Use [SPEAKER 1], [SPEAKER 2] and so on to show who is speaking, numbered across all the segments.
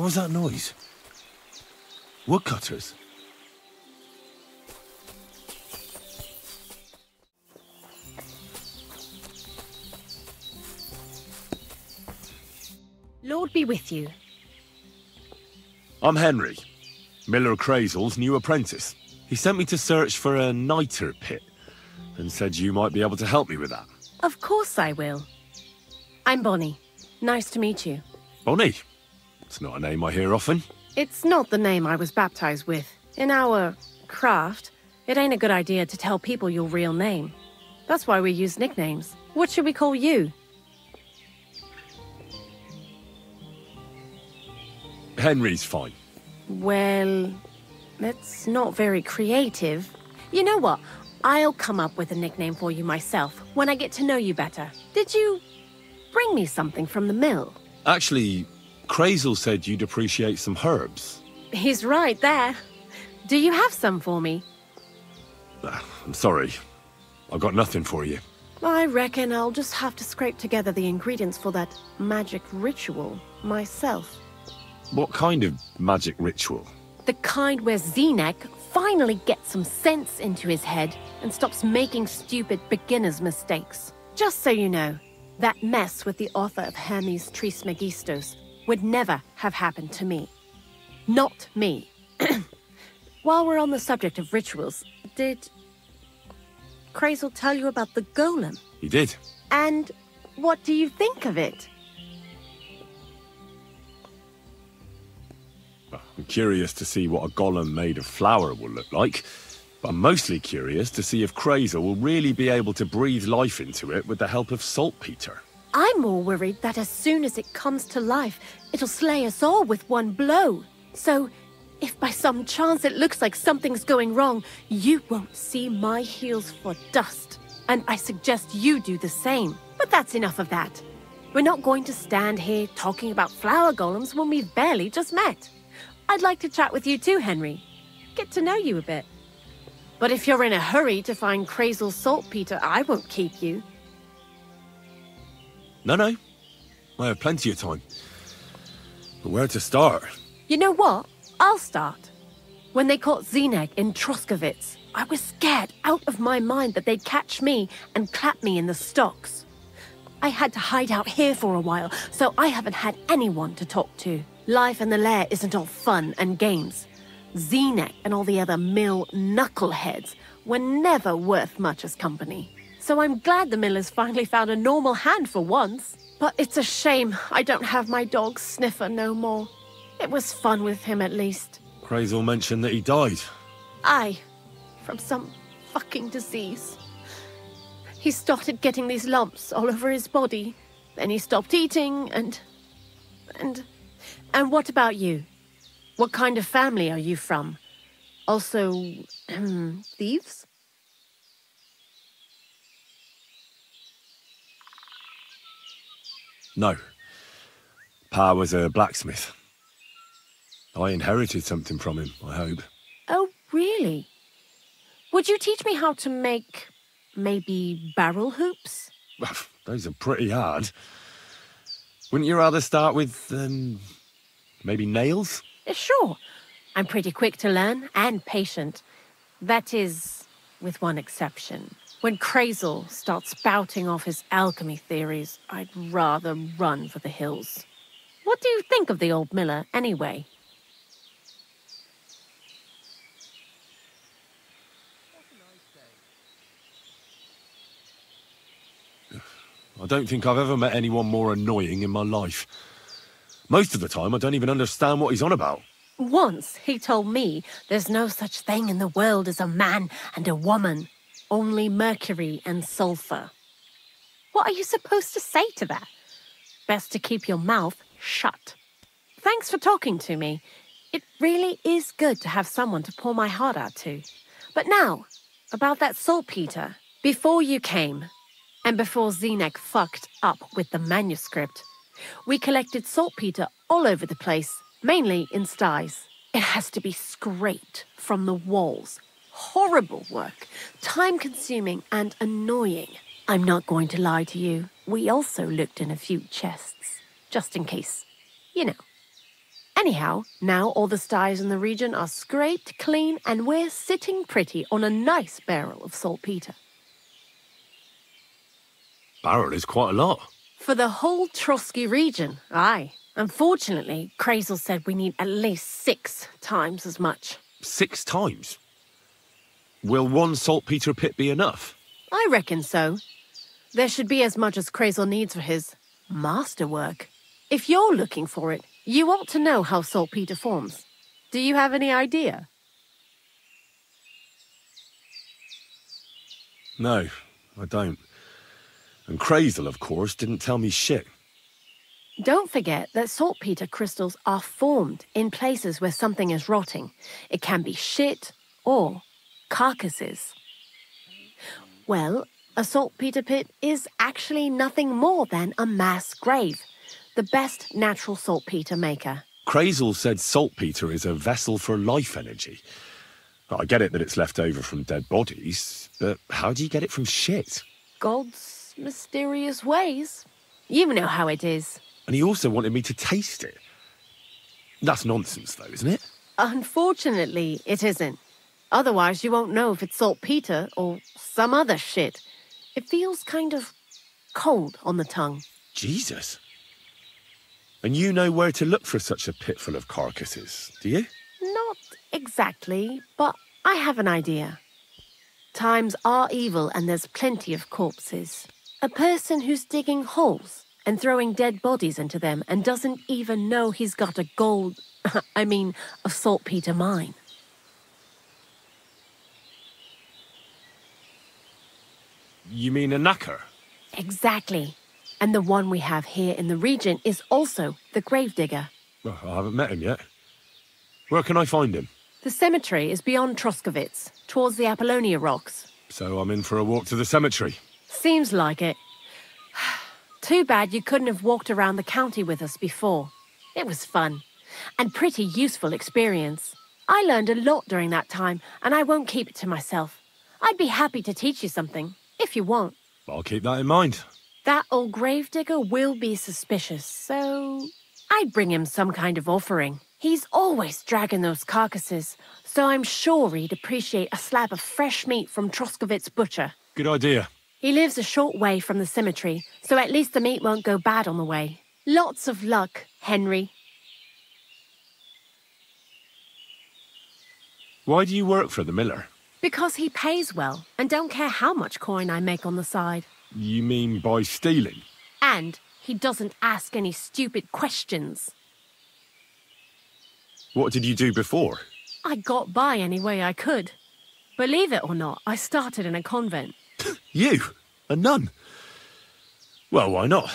[SPEAKER 1] What was that noise? Woodcutters?
[SPEAKER 2] Lord be with you.
[SPEAKER 1] I'm Henry, Miller Crazel's new apprentice. He sent me to search for a niter pit, and said you might be able to help me with that.
[SPEAKER 2] Of course I will. I'm Bonnie. Nice to meet you.
[SPEAKER 1] Bonnie? It's not a name I hear often.
[SPEAKER 2] It's not the name I was baptized with. In our craft, it ain't a good idea to tell people your real name. That's why we use nicknames. What should we call you?
[SPEAKER 1] Henry's fine.
[SPEAKER 2] Well, that's not very creative. You know what? I'll come up with a nickname for you myself when I get to know you better. Did you bring me something from the mill?
[SPEAKER 1] Actually, Crazel said you'd appreciate some herbs.
[SPEAKER 2] He's right there. Do you have some for me?
[SPEAKER 1] I'm sorry. I've got nothing for you.
[SPEAKER 2] I reckon I'll just have to scrape together the ingredients for that magic ritual myself.
[SPEAKER 1] What kind of magic ritual?
[SPEAKER 2] The kind where Zenek finally gets some sense into his head and stops making stupid beginner's mistakes. Just so you know, that mess with the author of Hermes Trismegistos would never have happened to me. Not me. While we're on the subject of rituals, did Crazel tell you about the golem?
[SPEAKER 1] He did.
[SPEAKER 2] And what do you think of it?
[SPEAKER 1] I'm curious to see what a golem made of flour will look like, but I'm mostly curious to see if Crazel will really be able to breathe life into it with the help of saltpeter.
[SPEAKER 2] I'm more worried that as soon as it comes to life, it'll slay us all with one blow. So, if by some chance it looks like something's going wrong, you won't see my heels for dust. And I suggest you do the same. But that's enough of that. We're not going to stand here talking about flower golems when we've barely just met. I'd like to chat with you too, Henry. Get to know you a bit. But if you're in a hurry to find Crazel's saltpeter, I won't keep you.
[SPEAKER 1] No. I have plenty of time. But where to start?
[SPEAKER 2] You know what? I'll start. When they caught Zenek in Troskovitz, I was scared out of my mind that they'd catch me and clap me in the stocks. I had to hide out here for a while, so I haven't had anyone to talk to. Life in the lair isn't all fun and games. Zenek and all the other mill knuckleheads were never worth much as company. So I'm glad the millers finally found a normal hand for once. But it's a shame I don't have my dog Sniffer no more. It was fun with him at least.
[SPEAKER 1] Crazel mentioned that he died.
[SPEAKER 2] Aye, from some fucking disease. He started getting these lumps all over his body. Then he stopped eating and what about you? What kind of family are you from? Also, thieves?
[SPEAKER 1] No. Pa was a blacksmith. I inherited something from him, I hope.
[SPEAKER 2] Oh, really? Would you teach me how to make, maybe, barrel hoops?
[SPEAKER 1] Well, those are pretty hard. Wouldn't you rather start with, maybe nails?
[SPEAKER 2] Sure. I'm pretty quick to learn and patient. That is, with one exception. When Crazel starts spouting off his alchemy theories, I'd rather run for the hills. What do you think of the old miller, anyway?
[SPEAKER 1] I don't think I've ever met anyone more annoying in my life. Most of the time, I don't even understand what he's on about.
[SPEAKER 2] Once he told me there's no such thing in the world as a man and a woman. Only mercury and sulfur. What are you supposed to say to that? Best to keep your mouth shut. Thanks for talking to me. It really is good to have someone to pour my heart out to. But now, about that saltpeter. Before you came, and before Zenek fucked up with the manuscript, we collected saltpeter all over the place, mainly in sties. It has to be scraped from the walls. Horrible work, time-consuming and annoying. I'm not going to lie to you. We also looked in a few chests, just in case, you know. Anyhow, now all the styes in the region are scraped clean and we're sitting pretty on a nice barrel of saltpeter.
[SPEAKER 1] Barrel is quite a lot.
[SPEAKER 2] For the whole Trotsky region, aye. Unfortunately, Crazel said we need at least 6 times as much.
[SPEAKER 1] 6 times? Will one saltpeter pit be enough?
[SPEAKER 2] I reckon so. There should be as much as Crazel needs for his masterwork. If you're looking for it, you ought to know how saltpeter forms. Do you have any idea?
[SPEAKER 1] No, I don't. And Crazel, of course, didn't tell me shit.
[SPEAKER 2] Don't forget that saltpeter crystals are formed in places where something is rotting. It can be shit or carcasses. Well, a saltpeter pit is actually nothing more than a mass grave, the best natural saltpeter maker.
[SPEAKER 1] Crazel said saltpeter is a vessel for life energy. I get it that it's left over from dead bodies, but how do you get it from shit?
[SPEAKER 2] God's mysterious ways. You know how it is.
[SPEAKER 1] And he also wanted me to taste it. That's nonsense, though, isn't it?
[SPEAKER 2] Unfortunately, it isn't. Otherwise, you won't know if it's saltpeter or some other shit. It feels kind of cold on the tongue.
[SPEAKER 1] Jesus. And you know where to look for such a pit full of carcasses, do you?
[SPEAKER 2] Not exactly, but I have an idea. Times are evil and there's plenty of corpses. A person who's digging holes and throwing dead bodies into them and doesn't even know he's got a a saltpeter mine.
[SPEAKER 1] You mean a knacker?
[SPEAKER 2] Exactly. And the one we have here in the region is also the gravedigger.
[SPEAKER 1] Well, I haven't met him yet. Where can I find him?
[SPEAKER 2] The cemetery is beyond Troskowitz, towards the Apollonia rocks.
[SPEAKER 1] So I'm in for a walk to the cemetery.
[SPEAKER 2] Seems like it. Too bad you couldn't have walked around the county with us before. It was fun, and pretty useful experience. I learned a lot during that time, and I won't keep it to myself. I'd be happy to teach you something, if you want.
[SPEAKER 1] I'll keep that in mind.
[SPEAKER 2] That old gravedigger will be suspicious, so I'd bring him some kind of offering. He's always dragging those carcasses, so I'm sure he'd appreciate a slab of fresh meat from Troskowitz butcher.
[SPEAKER 1] Good idea.
[SPEAKER 2] He lives a short way from the cemetery, so at least the meat won't go bad on the way. Lots of luck, Henry.
[SPEAKER 1] Why do you work for the miller?
[SPEAKER 2] Because he pays well, and don't care how much coin I make on the side.
[SPEAKER 1] You mean by stealing?
[SPEAKER 2] And he doesn't ask any stupid questions.
[SPEAKER 1] What did you do before?
[SPEAKER 2] I got by any way I could. Believe it or not, I started in a convent.
[SPEAKER 1] You? A nun? Well, why not?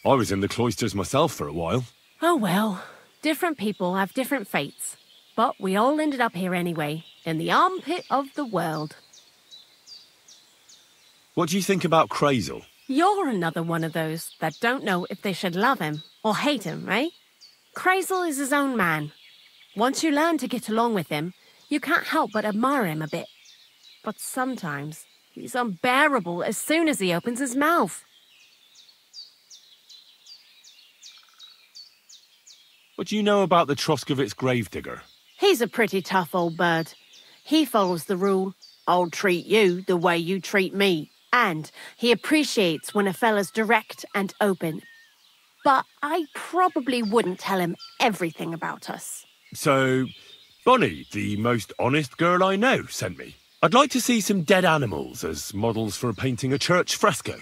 [SPEAKER 1] I was in the cloisters myself for a while.
[SPEAKER 2] Oh well, different people have different fates. But we all ended up here anyway, in the armpit of the world.
[SPEAKER 1] What do you think about Crazel?
[SPEAKER 2] You're another one of those that don't know if they should love him or hate him, eh? Crazel is his own man. Once you learn to get along with him, you can't help but admire him a bit. But sometimes he's unbearable as soon as he opens his mouth.
[SPEAKER 1] What do you know about the Troskowitz gravedigger?
[SPEAKER 2] He's a pretty tough old bird. He follows the rule, I'll treat you the way you treat me. And he appreciates when a fella's direct and open. But I probably wouldn't tell him everything about us.
[SPEAKER 1] So, Bonnie, the most honest girl I know, sent me. I'd like to see some dead animals as models for painting a church fresco.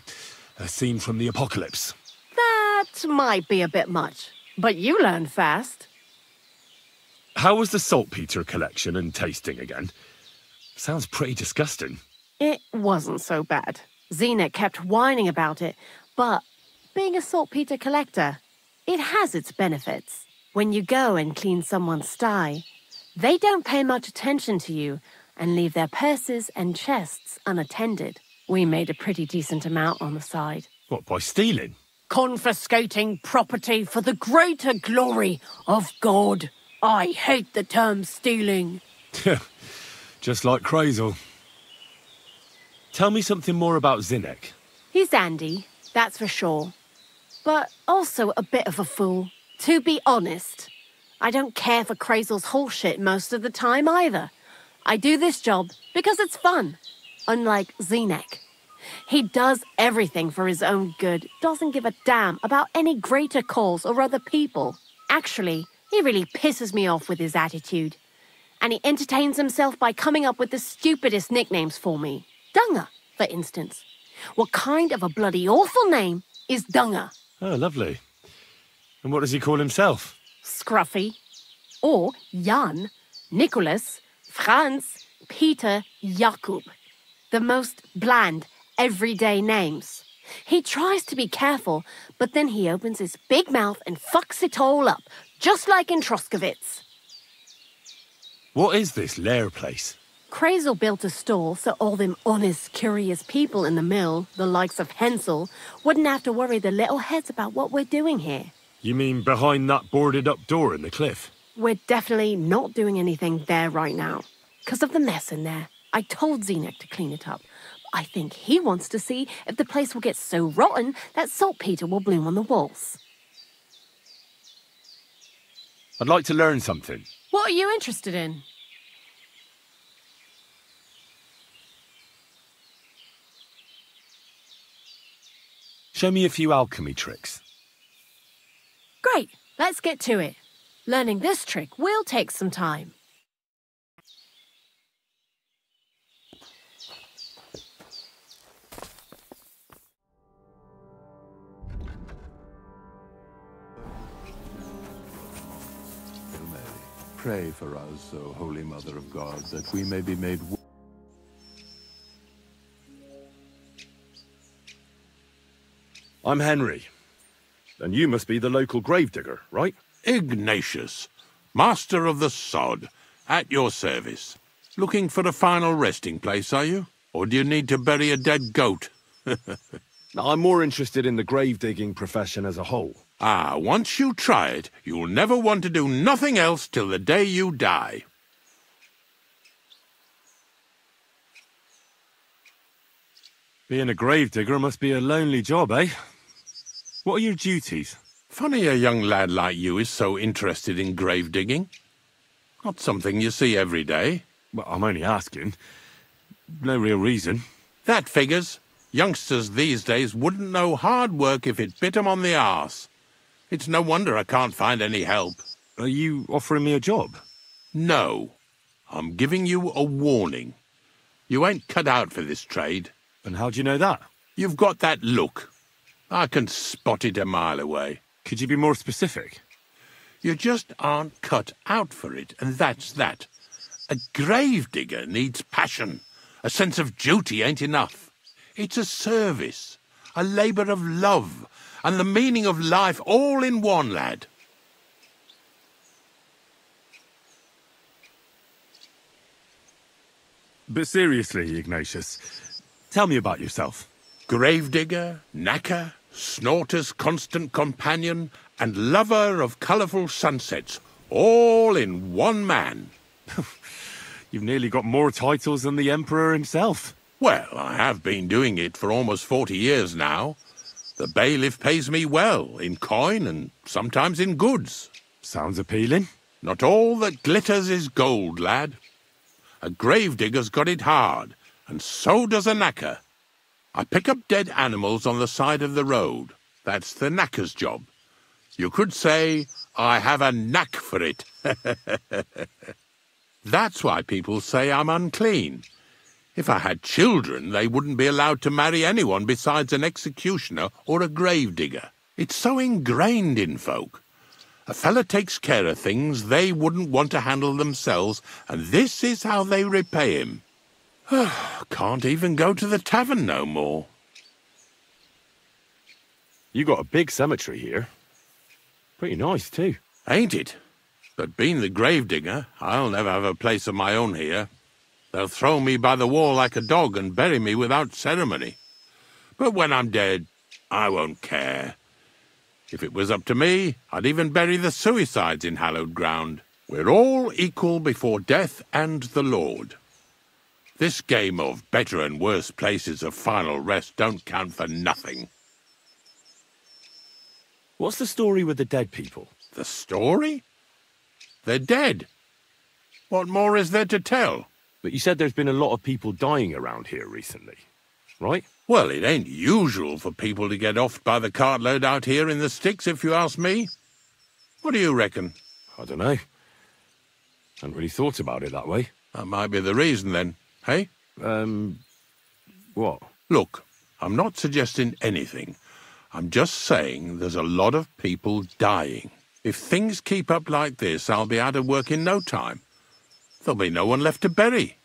[SPEAKER 1] A scene from the apocalypse.
[SPEAKER 2] That might be a bit much, but you learn fast.
[SPEAKER 1] How was the saltpeter collection and tasting again? Sounds pretty disgusting.
[SPEAKER 2] It wasn't so bad. Xena kept whining about it, but being a saltpeter collector, it has its benefits. When you go and clean someone's sty, they don't pay much attention to you and leave their purses and chests unattended. We made a pretty decent amount on the side.
[SPEAKER 1] What, by stealing?
[SPEAKER 2] Confiscating property for the greater glory of God. I hate the term stealing.
[SPEAKER 1] Just like Crazel. Tell me something more about Zinnek.
[SPEAKER 2] He's Andy, that's for sure. But also a bit of a fool. To be honest, I don't care for Crazel's horseshit most of the time either. I do this job because it's fun, unlike Zenek. He does everything for his own good, doesn't give a damn about any greater cause or other people. Actually, he really pisses me off with his attitude. And he entertains himself by coming up with the stupidest nicknames for me. Dunga, for instance. What kind of a bloody awful name is Dunga?
[SPEAKER 1] Oh, lovely. And what does he call himself?
[SPEAKER 2] Scruffy. Or Jan, Nicholas, Franz, Peter, Jakub. The most bland, everyday names. He tries to be careful, but then he opens his big mouth and fucks it all up, just like in Troskowitz.
[SPEAKER 1] What is this lair place?
[SPEAKER 2] Crazel built a stall so all them honest, curious people in the mill, the likes of Hensel, wouldn't have to worry their little heads about what we're doing here.
[SPEAKER 1] You mean behind that boarded-up door in the cliff?
[SPEAKER 2] We're definitely not doing anything there right now, because of the mess in there. I told Zenek to clean it up. I think he wants to see if the place will get so rotten that saltpeter will bloom on the walls.
[SPEAKER 1] I'd like to learn something.
[SPEAKER 2] What are you interested in?
[SPEAKER 1] Show me a few alchemy tricks.
[SPEAKER 2] Great, let's get to it. Learning this trick will take some time.
[SPEAKER 3] Pray for us, O Holy Mother of God, that we may be made...
[SPEAKER 1] I'm Henry. And you must be the local gravedigger, right?
[SPEAKER 4] Ignatius, Master of the Sod, at your service. Looking for a final resting place, are you? Or do you need to bury a dead goat?
[SPEAKER 1] I'm more interested in the grave-digging profession as a whole.
[SPEAKER 4] Ah, once you try it, you'll never want to do nothing else till the day you die.
[SPEAKER 1] Being a gravedigger must be a lonely job, eh? What are your duties?
[SPEAKER 4] Funny a young lad like you is so interested in grave digging. Not something you see every day.
[SPEAKER 1] Well, I'm only asking. No real reason.
[SPEAKER 4] That figures. Youngsters these days wouldn't know hard work if it bit 'em on the arse. It's no wonder I can't find any help.
[SPEAKER 1] Are you offering me a job?
[SPEAKER 4] No. I'm giving you a warning. You ain't cut out for this trade.
[SPEAKER 1] And how do you know that?
[SPEAKER 4] You've got that look. I can spot it a mile away.
[SPEAKER 1] Could you be more specific?
[SPEAKER 4] You just aren't cut out for it, and that's that. A gravedigger needs passion. A sense of duty ain't enough. It's a service, a labour of love, and the meaning of life all in one, lad.
[SPEAKER 1] But seriously, Ignatius, tell me about yourself.
[SPEAKER 4] Gravedigger, knacker, snorter's constant companion, and lover of colourful sunsets, all in one man.
[SPEAKER 1] You've nearly got more titles than the Emperor himself.
[SPEAKER 4] Well, I have been doing it for almost 40 years now. The bailiff pays me well, in coin and sometimes in goods.
[SPEAKER 1] Sounds appealing.
[SPEAKER 4] Not all that glitters is gold, lad. A gravedigger's got it hard, and so does a knacker. I pick up dead animals on the side of the road. That's the knacker's job. You could say, I have a knack for it. That's why people say I'm unclean. If I had children, they wouldn't be allowed to marry anyone besides an executioner or a gravedigger. It's so ingrained in folk. A fella takes care of things they wouldn't want to handle themselves, and this is how they repay him. Can't even go to the tavern no more.
[SPEAKER 1] You got a big cemetery here. Pretty nice, too.
[SPEAKER 4] Ain't it? But being the gravedigger, I'll never have a place of my own here. They'll throw me by the wall like a dog and bury me without ceremony. But when I'm dead, I won't care. If it was up to me, I'd even bury the suicides in hallowed ground. We're all equal before death and the Lord. This game of better and worse places of final rest don't count for nothing.
[SPEAKER 1] What's the story with the dead people?
[SPEAKER 4] The story? They're dead. What more is there to tell?
[SPEAKER 1] But you said there's been a lot of people dying around here recently, right?
[SPEAKER 4] Well, it ain't usual for people to get offed by the cartload out here in the sticks, if you ask me. What do you reckon?
[SPEAKER 1] I don't know. Hadn't really thought about it that way.
[SPEAKER 4] That might be the reason, then, hey?
[SPEAKER 1] What?
[SPEAKER 4] Look, I'm not suggesting anything. I'm just saying there's a lot of people dying. If things keep up like this, I'll be out of work in no time. There'll be no one left to bury.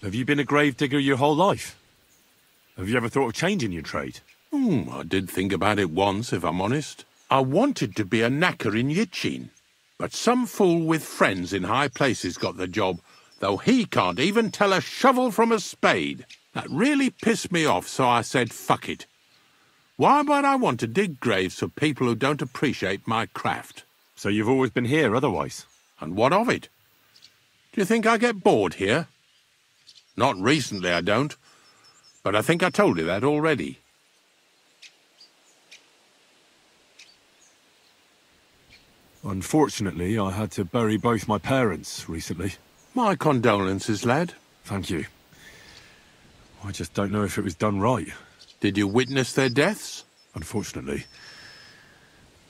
[SPEAKER 1] Have you been a gravedigger your whole life? Have you ever thought of changing your trade?
[SPEAKER 4] I did think about it once, if I'm honest. I wanted to be a knacker in Yitchin, but some fool with friends in high places got the job, though he can't even tell a shovel from a spade. That really pissed me off, so I said, fuck it. Why would I want to dig graves for people who don't appreciate my craft?
[SPEAKER 1] So you've always been here otherwise?
[SPEAKER 4] And what of it? Do you think I get bored here? Not recently, I don't. But I think I told you that already.
[SPEAKER 1] Unfortunately, I had to bury both my parents recently.
[SPEAKER 4] My condolences, lad.
[SPEAKER 1] Thank you. I just don't know if it was done right.
[SPEAKER 4] Did you witness their deaths?
[SPEAKER 1] Unfortunately.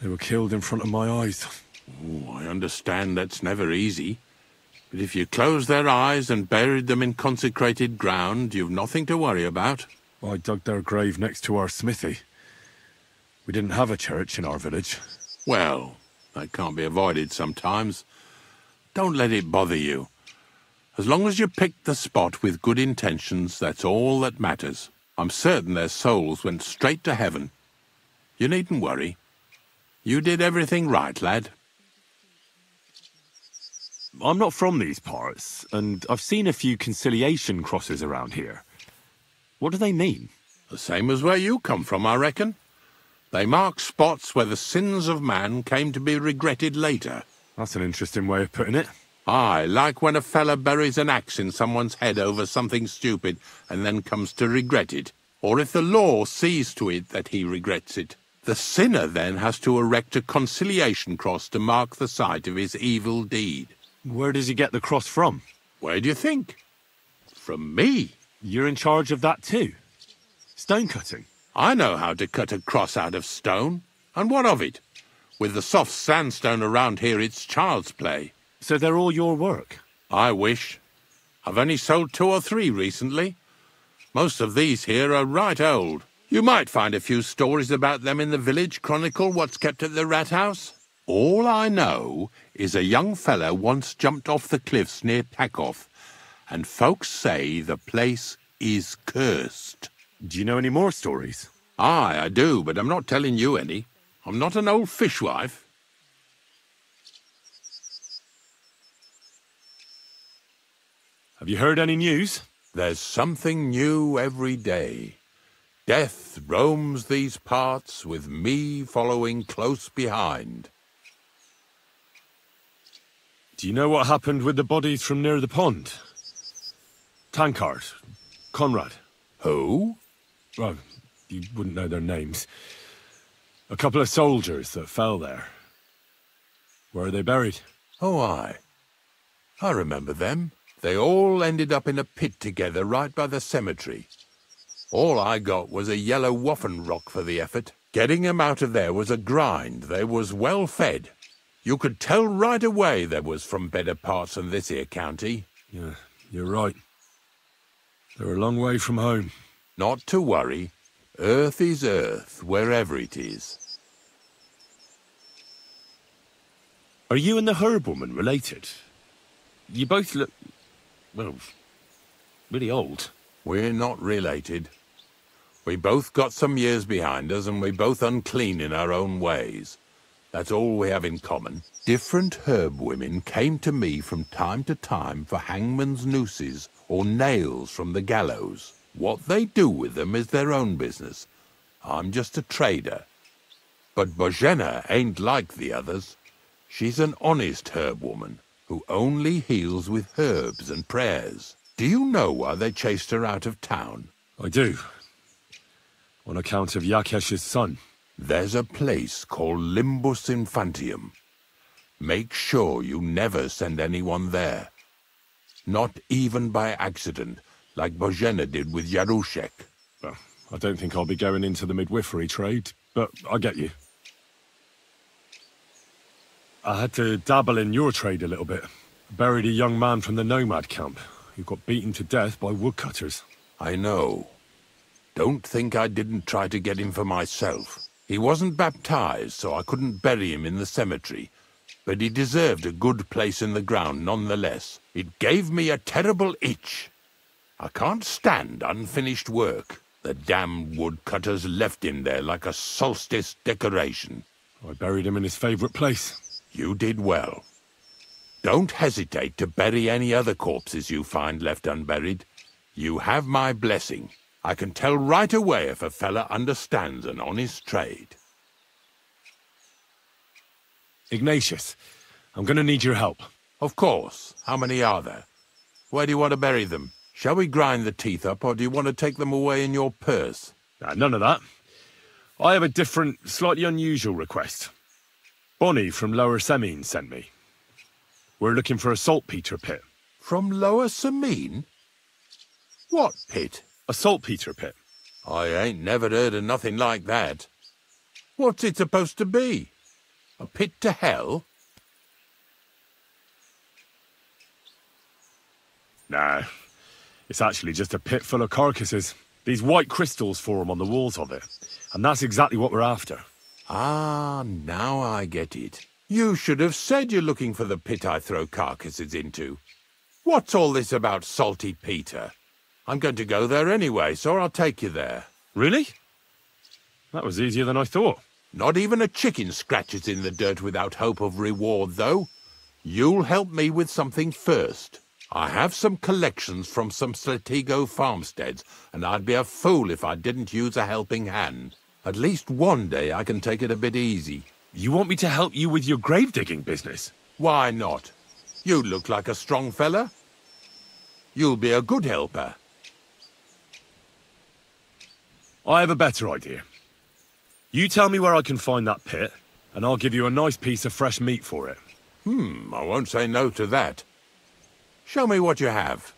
[SPEAKER 1] They were killed in front of my eyes.
[SPEAKER 4] Oh, I understand that's never easy. But if you closed their eyes and buried them in consecrated ground, you've nothing to worry about.
[SPEAKER 1] I dug their grave next to our smithy. We didn't have a church in our village.
[SPEAKER 4] Well, that can't be avoided sometimes. Don't let it bother you. As long as you picked the spot with good intentions, that's all that matters. I'm certain their souls went straight to heaven. You needn't worry. You did everything right, lad.
[SPEAKER 1] I'm not from these parts, and I've seen a few conciliation crosses around here. What do they mean?
[SPEAKER 4] The same as where you come from, I reckon. They mark spots where the sins of man came to be regretted later.
[SPEAKER 1] That's an interesting way of putting it.
[SPEAKER 4] Aye, like when a fella buries an axe in someone's head over something stupid and then comes to regret it. Or if the law sees to it that he regrets it. The sinner then has to erect a conciliation cross to mark the site of his evil deed.
[SPEAKER 1] Where does he get the cross from?
[SPEAKER 4] Where do you think? From me.
[SPEAKER 1] You're in charge of that too? Stone cutting?
[SPEAKER 4] I know how to cut a cross out of stone. And what of it? With the soft sandstone around here, it's child's play.
[SPEAKER 1] So they're all your work?
[SPEAKER 4] I wish. I've only sold 2 or 3 recently. Most of these here are right old. You might find a few stories about them in the village chronicle what's kept at the rat house. All I know is a young fella once jumped off the cliffs near Takoff, and folks say the place is cursed.
[SPEAKER 1] Do you know any more stories?
[SPEAKER 4] Aye, I do, but I'm not telling you any. I'm not an old fishwife.
[SPEAKER 1] Have you heard any news?
[SPEAKER 4] There's something new every day. Death roams these parts, with me following close behind.
[SPEAKER 1] Do you know what happened with the bodies from near the pond? Tankard, Conrad.
[SPEAKER 4] Who?
[SPEAKER 1] Well, you wouldn't know their names. A couple of soldiers that fell there. Where are they buried?
[SPEAKER 4] Oh, aye. I remember them. They all ended up in a pit together right by the cemetery. All I got was a yellow waffen rock for the effort. Getting them out of there was a grind. They was well fed. You could tell right away they was from better parts than this here county.
[SPEAKER 1] Yeah, you're right. They're a long way from home.
[SPEAKER 4] Not to worry. Earth is earth, wherever it is.
[SPEAKER 1] Are you and the herb woman related? You both look, well, really old.
[SPEAKER 4] We're not related. We both got some years behind us, and we're both unclean in our own ways. That's all we have in common. Different herb women came to me from time to time for hangman's nooses or nails from the gallows. What they do with them is their own business. I'm just a trader. But Bozhena ain't like the others. She's an honest herb woman who only heals with herbs and prayers. Do you know why they chased her out of town?
[SPEAKER 1] I do. On account of Yakesh's son.
[SPEAKER 4] There's a place called Limbus Infantium. Make sure you never send anyone there. Not even by accident, like Bozhena did with Yarushek.
[SPEAKER 1] Well, I don't think I'll be going into the midwifery trade, but I get you. I had to dabble in your trade a little bit. Buried a young man from the nomad camp who got beaten to death by woodcutters.
[SPEAKER 4] I know. Don't think I didn't try to get him for myself. He wasn't baptized, so I couldn't bury him in the cemetery. But he deserved a good place in the ground nonetheless. It gave me a terrible itch. I can't stand unfinished work. The damned woodcutters left him there like a solstice decoration.
[SPEAKER 1] I buried him in his favourite place.
[SPEAKER 4] You did well. Don't hesitate to bury any other corpses you find left unburied. You have my blessing. I can tell right away if a fella understands an honest trade.
[SPEAKER 1] Ignatius, I'm going to need your help.
[SPEAKER 4] Of course. How many are there? Where do you want to bury them? Shall we grind the teeth up, or do you want to take them away in your purse?
[SPEAKER 1] None of that. I have a different, slightly unusual request. Bonnie from Lower Semine sent me. We're looking for a saltpeter pit.
[SPEAKER 4] From Lower Semine? What pit?
[SPEAKER 1] A saltpeter pit.
[SPEAKER 4] I ain't never heard of nothing like that. What's it supposed to be? A pit to hell?
[SPEAKER 1] Nah, it's actually just a pit full of carcasses. These white crystals form on the walls of it, and that's exactly what we're after.
[SPEAKER 4] Ah, now I get it. You should have said you're looking for the pit I throw carcasses into. What's all this about Salty Peter? I'm going to go there anyway, so I'll take you there.
[SPEAKER 1] Really? That was easier than I thought.
[SPEAKER 4] Not even a chicken scratches in the dirt without hope of reward, though. You'll help me with something first. I have some collections from some Slatigo farmsteads, and I'd be a fool if I didn't use a helping hand. At least one day I can take it a bit easy.
[SPEAKER 1] You want me to help you with your grave-digging business?
[SPEAKER 4] Why not? You look like a strong fella. You'll be a good helper.
[SPEAKER 1] I have a better idea. You tell me where I can find that pit, and I'll give you a nice piece of fresh meat for it.
[SPEAKER 4] I won't say no to that. Show me what you have.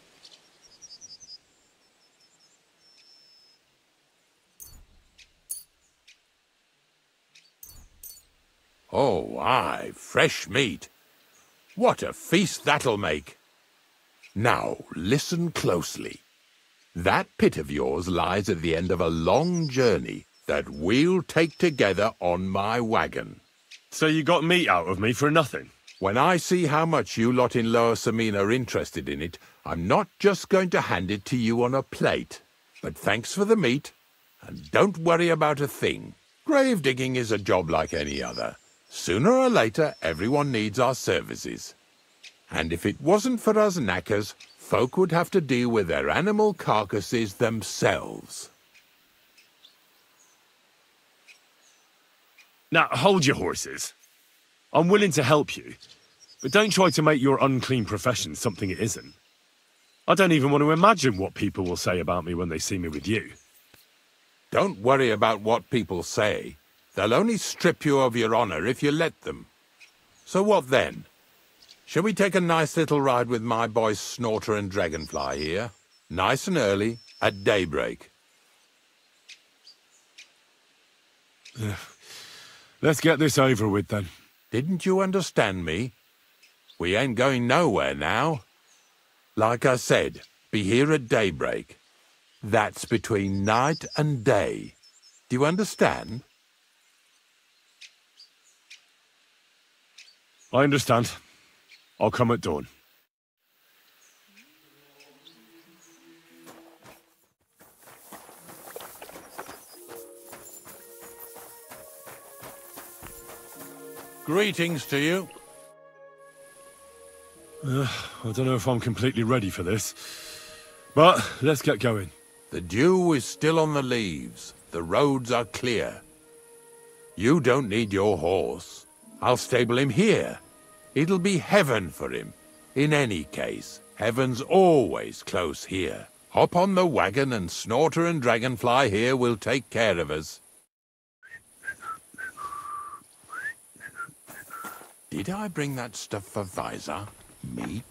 [SPEAKER 4] Oh, aye, fresh meat. What a feast that'll make. Now, listen closely. That pit of yours lies at the end of a long journey that we'll take together on my wagon.
[SPEAKER 1] So you got meat out of me for nothing?
[SPEAKER 4] When I see how much you lot in Lower Semine are interested in it, I'm not just going to hand it to you on a plate. But thanks for the meat, and don't worry about a thing. Grave digging is a job like any other. Sooner or later, everyone needs our services. And if it wasn't for us knackers, folk would have to deal with their animal carcasses themselves.
[SPEAKER 1] Now, hold your horses. I'm willing to help you, but don't try to make your unclean profession something it isn't. I don't even want to imagine what people will say about me when they see me with you.
[SPEAKER 4] Don't worry about what people say. They'll only strip you of your honor if you let them. So what then? Shall we take a nice little ride with my boys Snorter and Dragonfly here? Nice and early, at daybreak.
[SPEAKER 1] Let's get this over with then.
[SPEAKER 4] Didn't you understand me? We ain't going nowhere now. Like I said, be here at daybreak. That's between night and day. Do you understand?
[SPEAKER 1] I understand. I'll come at dawn.
[SPEAKER 4] Greetings to you.
[SPEAKER 1] I don't know if I'm completely ready for this, but let's get going.
[SPEAKER 4] The dew is still on the leaves. The roads are clear. You don't need your horse. I'll stable him here. It'll be heaven for him. In any case, heaven's always close here. Hop on the wagon and Snorter and Dragonfly here will take care of us. Did I bring that stuff for Visor? Meat?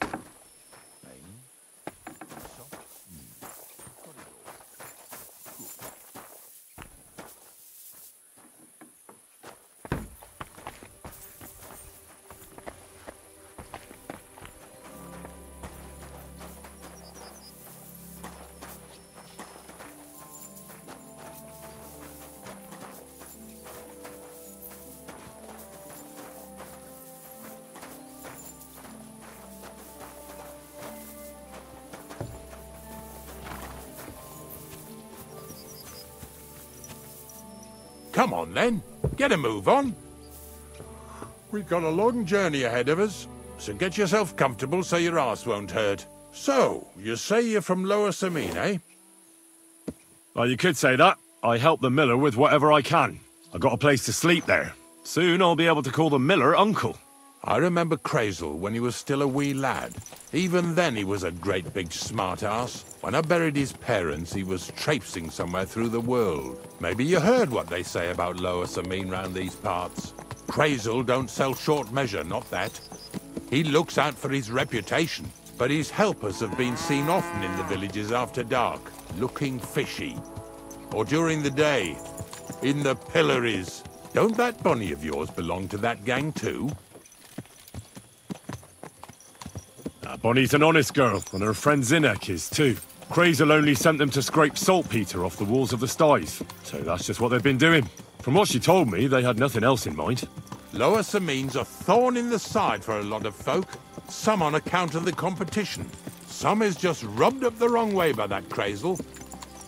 [SPEAKER 4] Come on, then. Get a move on. We've got a long journey ahead of us, so get yourself comfortable so your arse won't hurt. So, you say you're from Lower Samine, eh?
[SPEAKER 1] Well, you could say that. I help the miller with whatever I can. I got a place to sleep there. Soon I'll be able to call the miller uncle.
[SPEAKER 4] I remember Crazel when he was still a wee lad. Even then he was a great big smart-ass. When I buried his parents, he was traipsing somewhere through the world. Maybe you heard what they say about Lower Samine round these parts. Crazel don't sell short measure, not that. He looks out for his reputation, but his helpers have been seen often in the villages after dark, looking fishy. Or during the day, in the pillories. Don't that bunny of yours belong to that gang too?
[SPEAKER 1] Bonnie's an honest girl, and her friend Zinnek is too. Crazel only sent them to scrape saltpeter off the walls of the sties, so that's just what they've been doing. From what she told me, they had nothing else in mind.
[SPEAKER 4] Lower Samine's a thorn in the side for a lot of folk. Some on account of the competition. Some is just rubbed up the wrong way by that Crazel.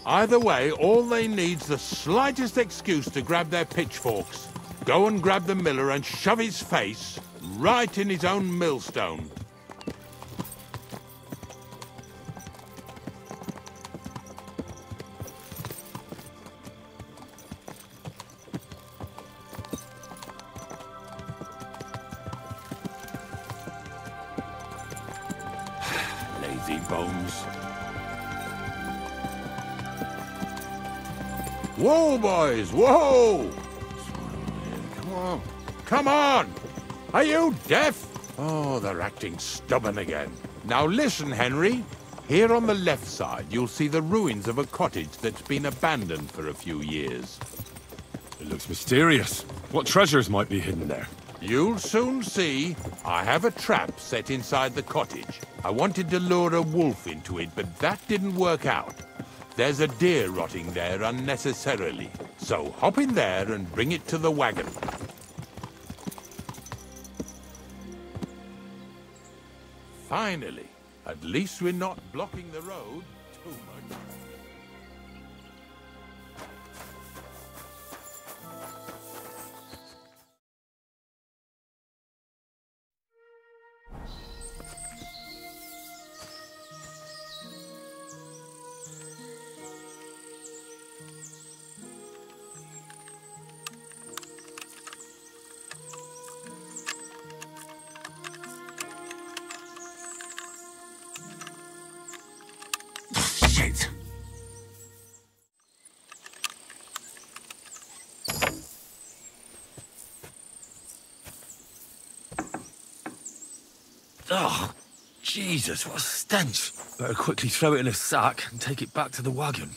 [SPEAKER 4] Either way, all they need's the slightest excuse to grab their pitchforks. Go and grab the miller and shove his face right in his own millstone. Lazy bones. Whoa, boys, whoa! Come on. Come on! Are you deaf? Oh, they're acting stubborn again. Now listen, Henry. Here on the left side, you'll see the ruins of a cottage that's been abandoned for a few years.
[SPEAKER 1] It looks mysterious. What treasures might be hidden there?
[SPEAKER 4] You'll soon see. I have a trap set inside the cottage. I wanted to lure a wolf into it, but that didn't work out. There's a deer rotting there unnecessarily. So hop in there and bring it to the wagon. Finally. At least we're not blocking the road too much.
[SPEAKER 1] Shit! Oh, Jesus, what a stench. Better quickly throw it in a sack and take it back to the wagon.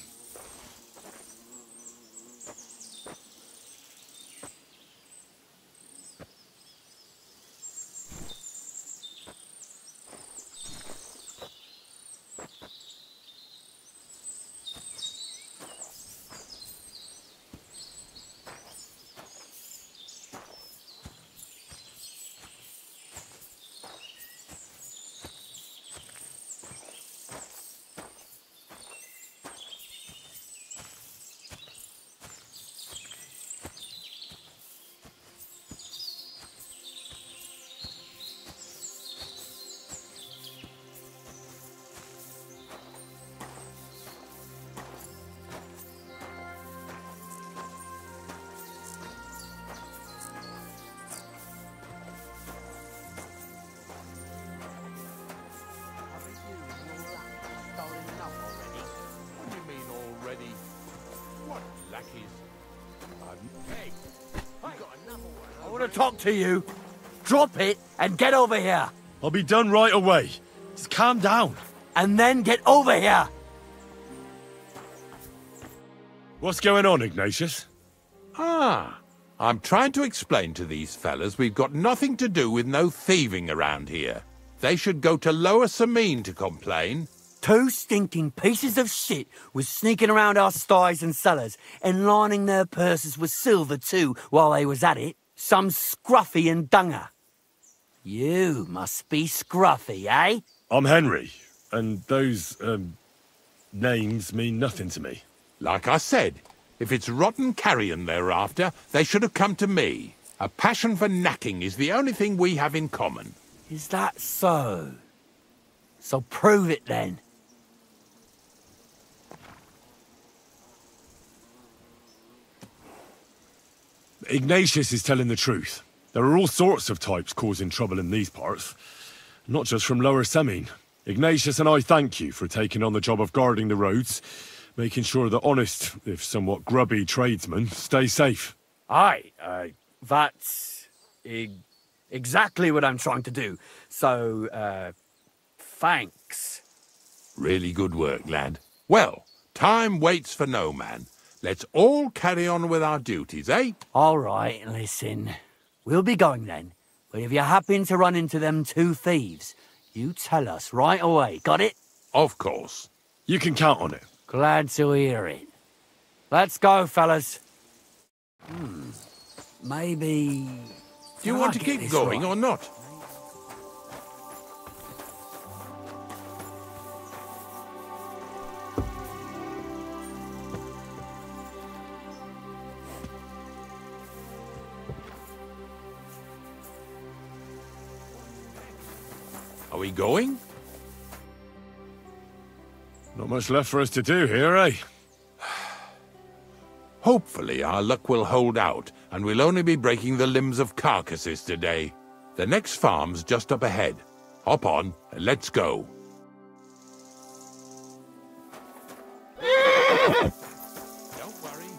[SPEAKER 4] I want to talk to you.
[SPEAKER 5] drop it and get over here.
[SPEAKER 1] I'll be done right away. Just calm down.
[SPEAKER 5] And then get over here.
[SPEAKER 1] What's going on, Ignatius?
[SPEAKER 4] Ah, I'm trying to explain to these fellas we've got nothing to do with no thieving around here. They should go to Lower Samine to complain.
[SPEAKER 5] 2 stinking pieces of shit was sneaking around our sties and cellars and lining their purses with silver too while they was at it. Some scruffy and dunger. You must be scruffy, eh?
[SPEAKER 1] I'm Henry, and those, names mean nothing to me.
[SPEAKER 4] Like I said, if it's rotten carrion they're after, they should have come to me. A passion for knacking is the only thing we have in common.
[SPEAKER 5] Is that so? So prove it then.
[SPEAKER 1] Ignatius is telling the truth. There are all sorts of types causing trouble in these parts. Not just from Lower Samine. Ignatius and I thank you for taking on the job of guarding the roads, making sure that honest, if somewhat grubby tradesmen stay safe.
[SPEAKER 5] Aye, that's exactly what I'm trying to do. So, thanks.
[SPEAKER 4] Really good work, lad. Well, time waits for no man. Let's all carry on with our duties, eh?
[SPEAKER 5] All right, listen. We'll be going then. But if you happen to run into them 2 thieves, you tell us right away, got it?
[SPEAKER 4] Of course.
[SPEAKER 1] You can count on it.
[SPEAKER 5] Glad to hear it. Let's go, fellas. Maybe...
[SPEAKER 4] Do you want to keep going or not? Are we going?
[SPEAKER 1] Not much left for us to do here, eh?
[SPEAKER 4] Hopefully our luck will hold out, and we'll only be breaking the limbs of carcasses today. The next farm's just up ahead. Hop on, and let's go. Don't worry.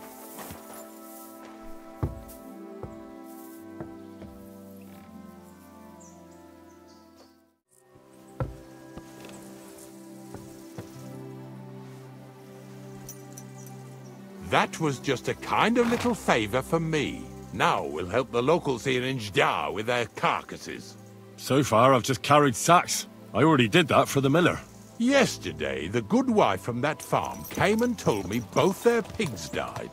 [SPEAKER 4] That was just a kind of little favor for me. Now we'll help the locals here in Jda with their carcasses.
[SPEAKER 1] So far, I've just carried sacks. I already did that for the miller.
[SPEAKER 4] Yesterday, the good wife from that farm came and told me both their pigs died.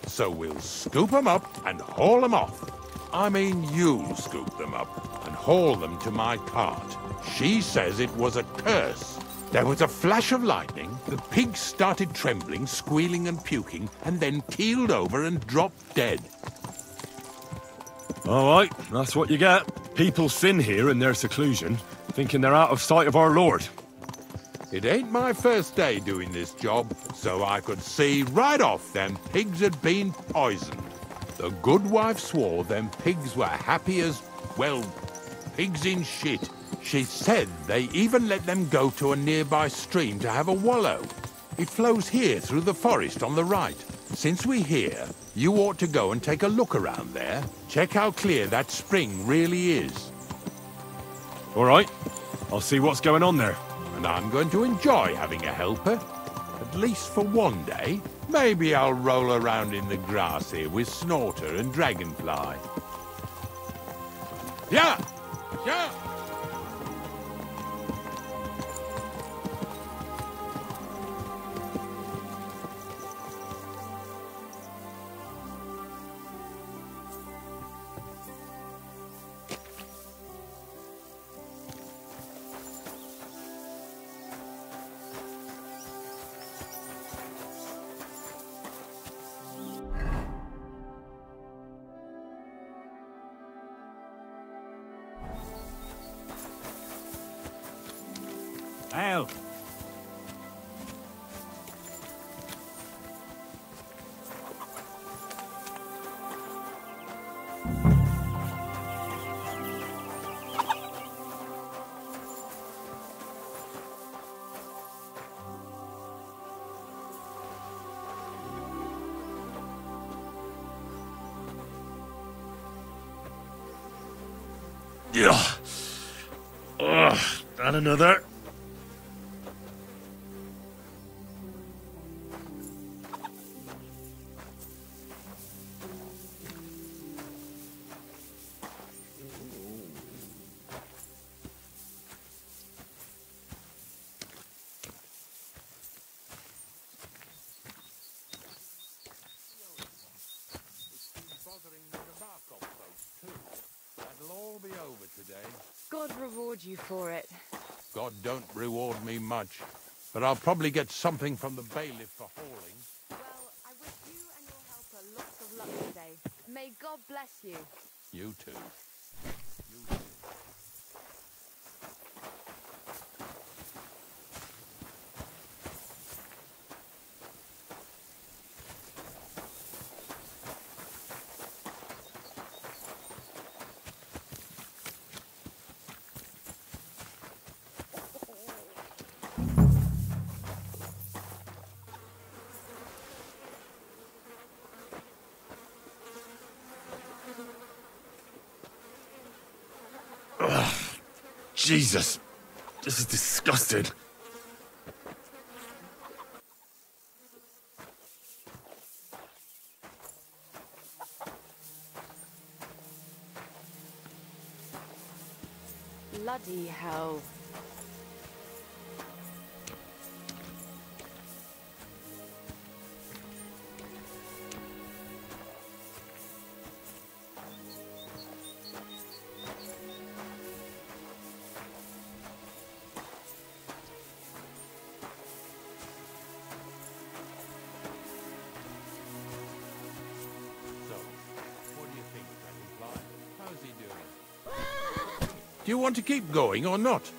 [SPEAKER 4] So we'll scoop them up and haul them off. I mean, you'll scoop them up and haul them to my cart. She says it was a curse. There was a flash of lightning, the pigs started trembling, squealing and puking, and then keeled over and dropped dead.
[SPEAKER 1] All right, that's what you get. People sin here in their seclusion, thinking they're out of sight of our Lord.
[SPEAKER 4] It ain't my first day doing this job, so I could see right off them pigs had been poisoned. The good wife swore them pigs were happy as, well, pigs in shit. She said they even let them go to a nearby stream to have a wallow. It flows here through the forest on the right. Since we're here, you ought to go and take a look around there. Check how clear that spring really is.
[SPEAKER 1] All right, I'll see what's going on there.
[SPEAKER 4] And I'm going to enjoy having a helper. At least for one day. Maybe I'll roll around in the grass here with Snorter and Dragonfly. Yeah! Yeah!
[SPEAKER 5] Hell.
[SPEAKER 1] Yeah. And another.
[SPEAKER 4] That'll all be over today.
[SPEAKER 6] God reward you for it.
[SPEAKER 4] God don't reward me much, but I'll probably get something from the bailiff for hauling.
[SPEAKER 6] Well, I wish you and your helper lots of luck today. May God bless you.
[SPEAKER 4] You too.
[SPEAKER 1] Jesus. This is disgusting.
[SPEAKER 6] Bloody hell.
[SPEAKER 4] Do you want to keep going or not?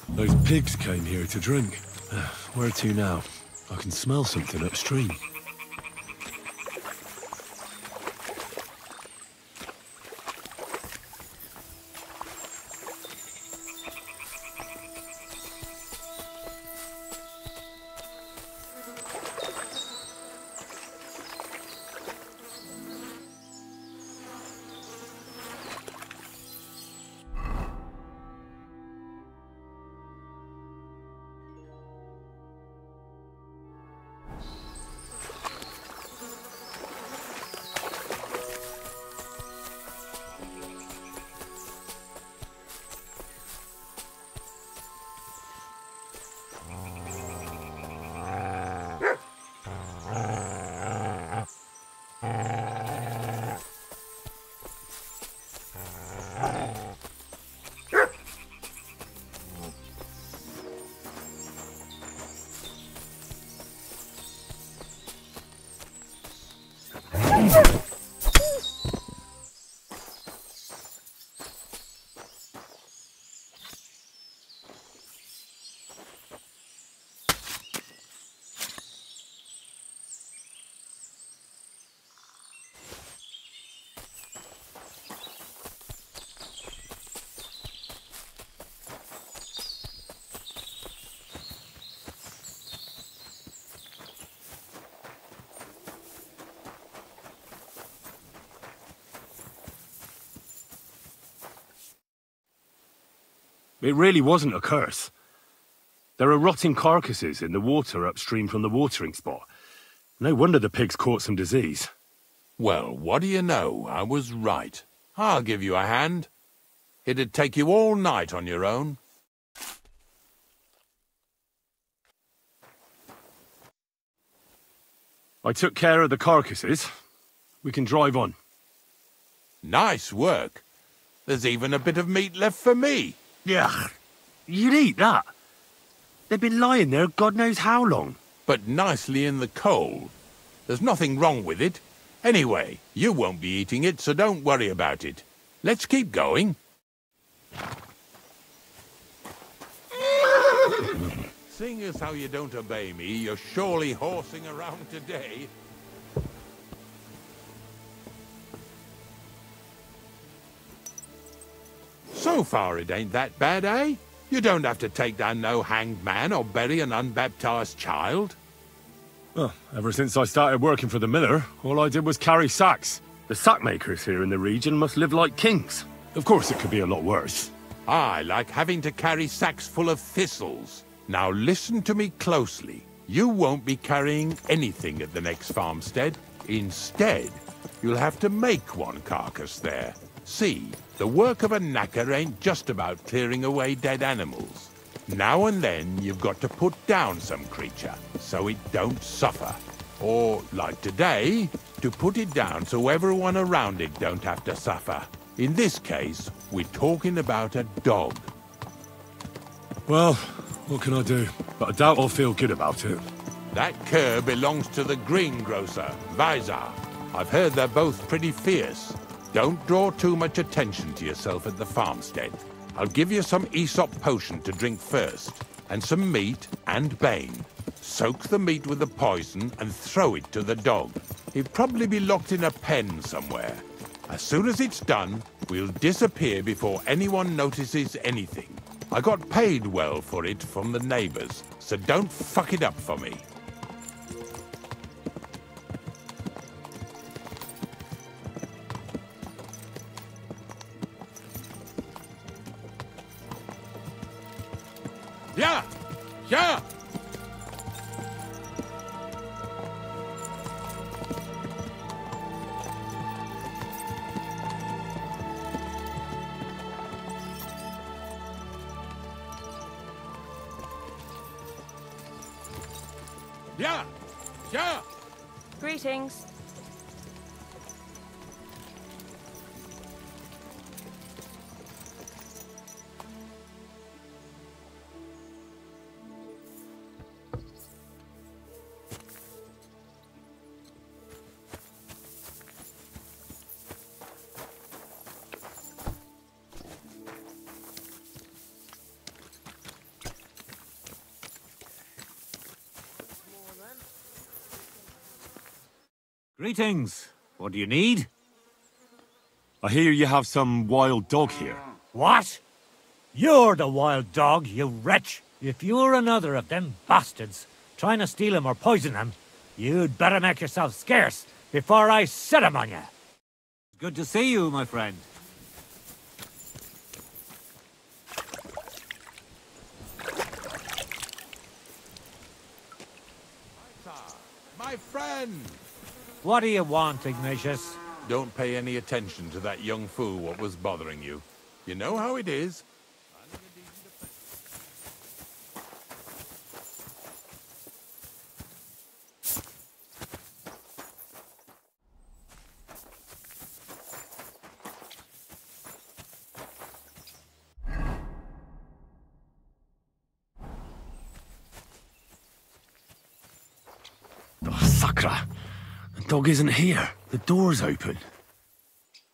[SPEAKER 1] Those pigs came here to drink. Where to now? I can smell something upstream. It really wasn't a curse. There are rotting carcasses in the water upstream from the watering spot. No wonder the pigs caught some disease.
[SPEAKER 4] Well, what do you know? I was right. I'll give you a hand. It'd take you all night on your own.
[SPEAKER 1] I took care of the carcasses. We can drive on.
[SPEAKER 4] Nice work. There's even a bit of meat left for me.
[SPEAKER 1] Yeah, you'd eat that. They've been lying there God knows how long.
[SPEAKER 4] But nicely in the cold. There's nothing wrong with it. Anyway, you won't be eating it, so don't worry about it. Let's keep going. Seeing as how you don't obey me, you're surely horsing around today. So far it ain't that bad, eh? You don't have to take down no hanged man or bury an unbaptized child.
[SPEAKER 1] Well, ever since I started working for the miller, all I did was carry sacks. The sack makers here in the region must live like kings. Of course, it could be a lot worse.
[SPEAKER 4] I like having to carry sacks full of thistles. Now listen to me closely. You won't be carrying anything at the next farmstead. Instead, you'll have to make one carcass there. See, the work of a knacker ain't just about clearing away dead animals. Now and then, you've got to put down some creature, so it don't suffer. Or, like today, to put it down so everyone around it don't have to suffer. In this case, we're talking about a dog.
[SPEAKER 1] Well, what can I do? But I doubt I'll feel good about it.
[SPEAKER 4] That cur belongs to the greengrocer, Vizar. I've heard they're both pretty fierce. Don't draw too much attention to yourself at the farmstead. I'll give you some Aesop potion to drink first, and some meat and bane. Soak the meat with the poison and throw it to the dog. He'll probably be locked in a pen somewhere. As soon as it's done, we'll disappear before anyone notices anything. I got paid well for it from the neighbors, so don't fuck it up for me. Yeah! Yeah! Yeah! Yeah!
[SPEAKER 6] Greetings.
[SPEAKER 7] Greetings. What do you need?
[SPEAKER 1] I hear you have some wild dog here.
[SPEAKER 7] What? You're the wild dog, you wretch. If you're another of them bastards trying to steal him or poison him, you'd better make yourself scarce before I set him on you. Good to see you, my friend.
[SPEAKER 4] My friend!
[SPEAKER 7] What do you want, Ignatius?
[SPEAKER 4] Don't pay any attention to that young fool what was bothering you. You know how it is.
[SPEAKER 1] Oh, Sakra! The dog isn't here. The door's open.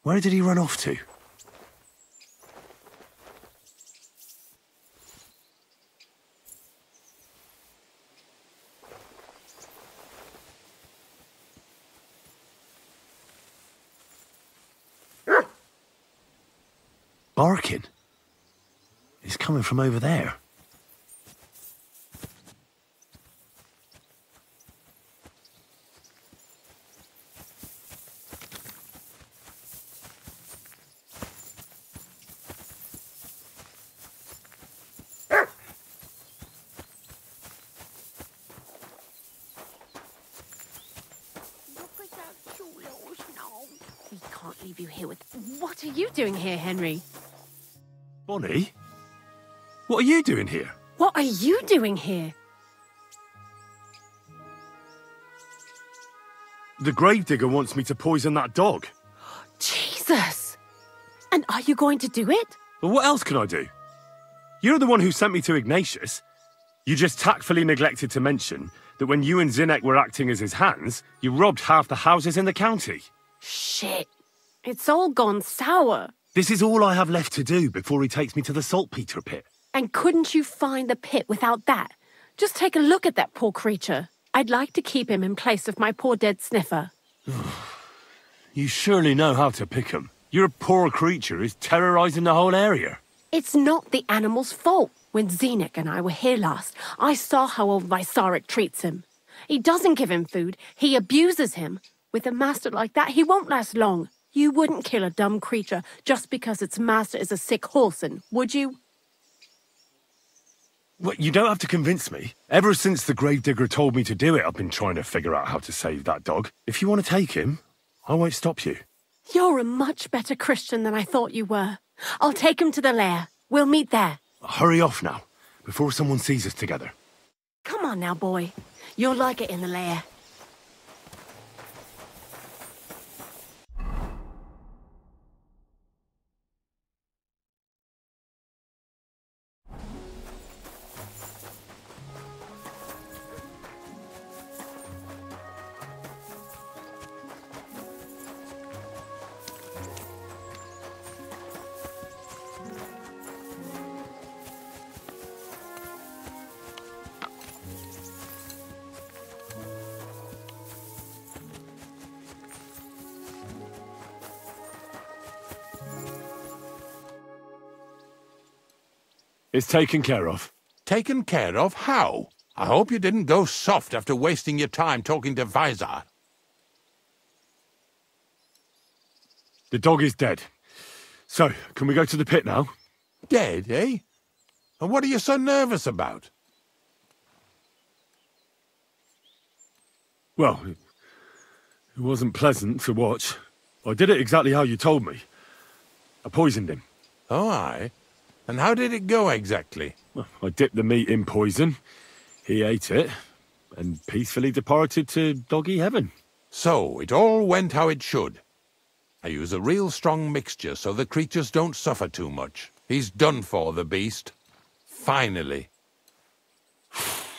[SPEAKER 1] Where did he run off to? Barking. It's coming from over there.
[SPEAKER 2] We can't leave you here with... What are you doing here, Henry?
[SPEAKER 1] Bonnie? What are you doing here?
[SPEAKER 2] What are you doing here?
[SPEAKER 1] The gravedigger wants me to poison that dog.
[SPEAKER 2] Jesus! And are you going to do it?
[SPEAKER 1] But what else can I do? You're the one who sent me to Ignatius. You just tactfully neglected to mention that when you and Zinek were acting as his hands, you robbed half the houses in the county.
[SPEAKER 2] Shit. It's all gone sour.
[SPEAKER 1] This is all I have left to do before he takes me to the saltpeter pit.
[SPEAKER 2] And couldn't you find the pit without that? Just take a look at that poor creature. I'd like to keep him in place of my poor dead sniffer.
[SPEAKER 1] You surely know how to pick 'em. Your poor creature is terrorizing the whole area.
[SPEAKER 2] It's not the animal's fault. When Zenek and I were here last, I saw how old Vysarik treats him. He doesn't give him food, he abuses him. With a master like that, he won't last long. You wouldn't kill a dumb creature just because its master is a sick horseman, would you?
[SPEAKER 1] Well, you don't have to convince me. Ever since the gravedigger told me to do it, I've been trying to figure out how to save that dog. If you want to take him, I won't stop you.
[SPEAKER 2] You're a much better Christian than I thought you were. I'll take him to the lair. We'll meet there.
[SPEAKER 1] Hurry off now, before someone sees us together.
[SPEAKER 2] Come on now, boy. You'll like it in the lair.
[SPEAKER 1] It's taken care of.
[SPEAKER 4] Taken care of? How? I hope you didn't go soft after wasting your time talking to Vizar.
[SPEAKER 1] The dog is dead. So, can we go to the pit now?
[SPEAKER 4] Dead, eh? And what are you so nervous about?
[SPEAKER 1] Well, it wasn't pleasant to watch. I did it exactly how you told me. I poisoned him.
[SPEAKER 4] Oh, aye? And how did it go exactly?
[SPEAKER 1] Well, I dipped the meat in poison. He ate it, and peacefully departed to doggy heaven.
[SPEAKER 4] So, it all went how it should. I use a real strong mixture so the creatures don't suffer too much. He's done for, the beast. Finally.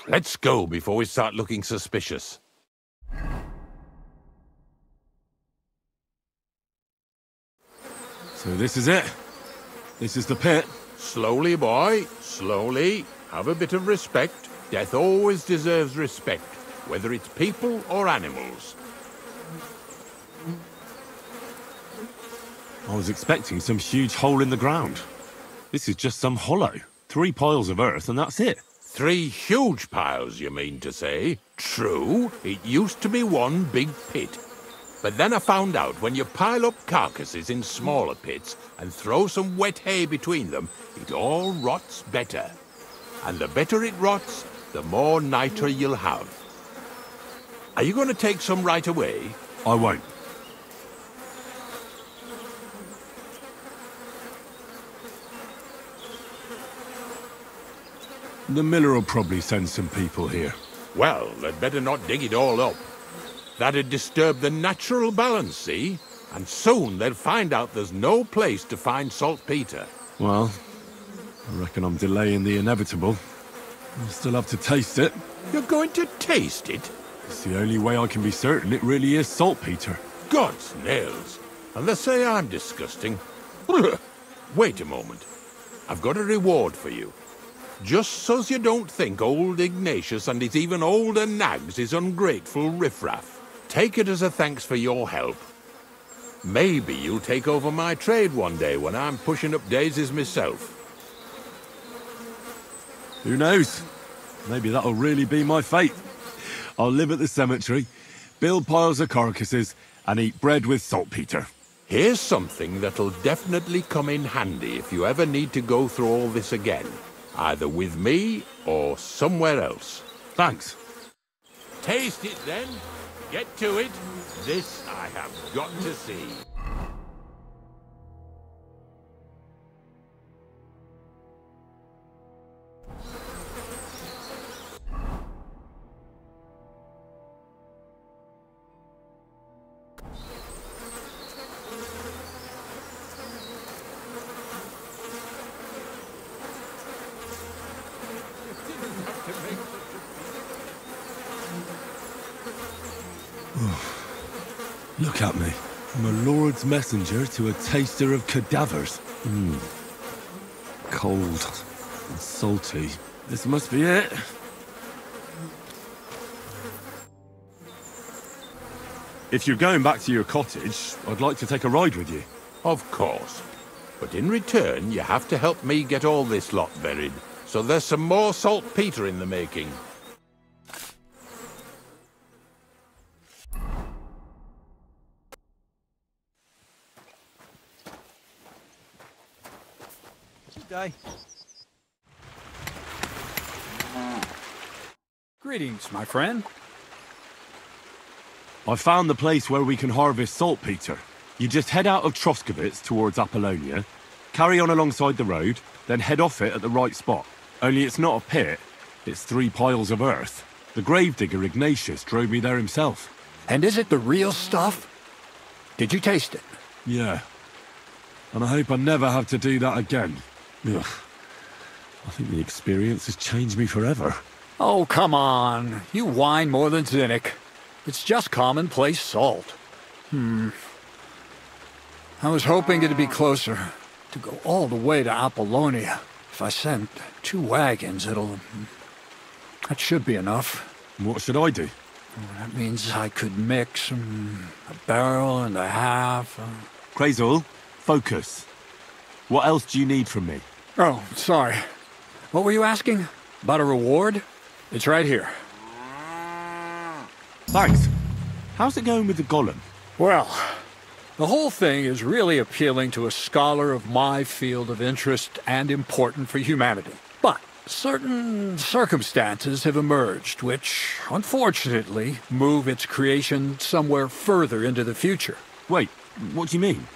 [SPEAKER 4] Let's go before we start looking suspicious.
[SPEAKER 1] So this is it. This is the pit.
[SPEAKER 4] Slowly, boy, slowly. Have a bit of respect. Death always deserves respect, whether it's people or animals.
[SPEAKER 1] I was expecting some huge hole in the ground. This is just some hollow. 3 piles of earth and that's it.
[SPEAKER 4] 3 huge piles, you mean to say? True, it used to be one big pit. But then I found out when you pile up carcasses in smaller pits and throw some wet hay between them, it all rots better. And the better it rots, the more nitre you'll have. Are you going to take some right away?
[SPEAKER 1] I won't. The miller will probably send some people here.
[SPEAKER 4] Well, they'd better not dig it all up. That'd disturb the natural balance, see? And soon they'll find out there's no place to find saltpeter.
[SPEAKER 1] Well, I reckon I'm delaying the inevitable. I'll still have to taste it.
[SPEAKER 4] You're going to taste it?
[SPEAKER 1] It's the only way I can be certain it really is saltpeter.
[SPEAKER 4] God's nails. And they say I'm disgusting. Wait a moment. I've got a reward for you. Just so's you don't think old Ignatius and his even older nags is ungrateful riffraff. Take it as a thanks for your help. Maybe you'll take over my trade one day when I'm pushing up daisies myself.
[SPEAKER 1] Who knows? Maybe that'll really be my fate. I'll live at the cemetery, build piles of carcasses, and eat bread with saltpeter.
[SPEAKER 4] Here's something that'll definitely come in handy if you ever need to go through all this again. Either with me or somewhere else.
[SPEAKER 1] Thanks.
[SPEAKER 4] Taste it then. Get to it. This I have got to see.
[SPEAKER 1] Look at me. From a lord's messenger to a taster of cadavers. Cold and salty. This must be it. If you're going back to your cottage, I'd like to take a ride with you.
[SPEAKER 4] Of course. But in return, you have to help me get all this lot buried. So there's some more saltpeter in the making.
[SPEAKER 8] Good day. Greetings, my friend.
[SPEAKER 1] I found the place where we can harvest saltpeter. You just head out of Troskovitz towards Apollonia, carry on alongside the road, then head off it at the right spot. Only it's not a pit, it's 3 piles of earth. The gravedigger Ignatius drove me there himself.
[SPEAKER 8] And is it the real stuff? Did you taste it?
[SPEAKER 1] Yeah. And I hope I never have to do that again. Ugh. I think the experience has changed me forever.
[SPEAKER 8] Oh, come on. You whine more than Zinnik. It's just commonplace salt. I was hoping it'd be closer. To go all the way to Apollonia. If I send 2 wagons, that should be enough.
[SPEAKER 1] What should I do?
[SPEAKER 8] That means I could mix a barrel and a half.
[SPEAKER 1] Krazel, focus. What else do you need from me?
[SPEAKER 8] Oh, sorry. What were you asking? About a reward? It's right here.
[SPEAKER 1] Thanks. How's it going with the golem?
[SPEAKER 8] Well, the whole thing is really appealing to a scholar of my field of interest and important for humanity. But certain circumstances have emerged which, unfortunately, move its creation somewhere further into the future.
[SPEAKER 1] Wait, what do you mean?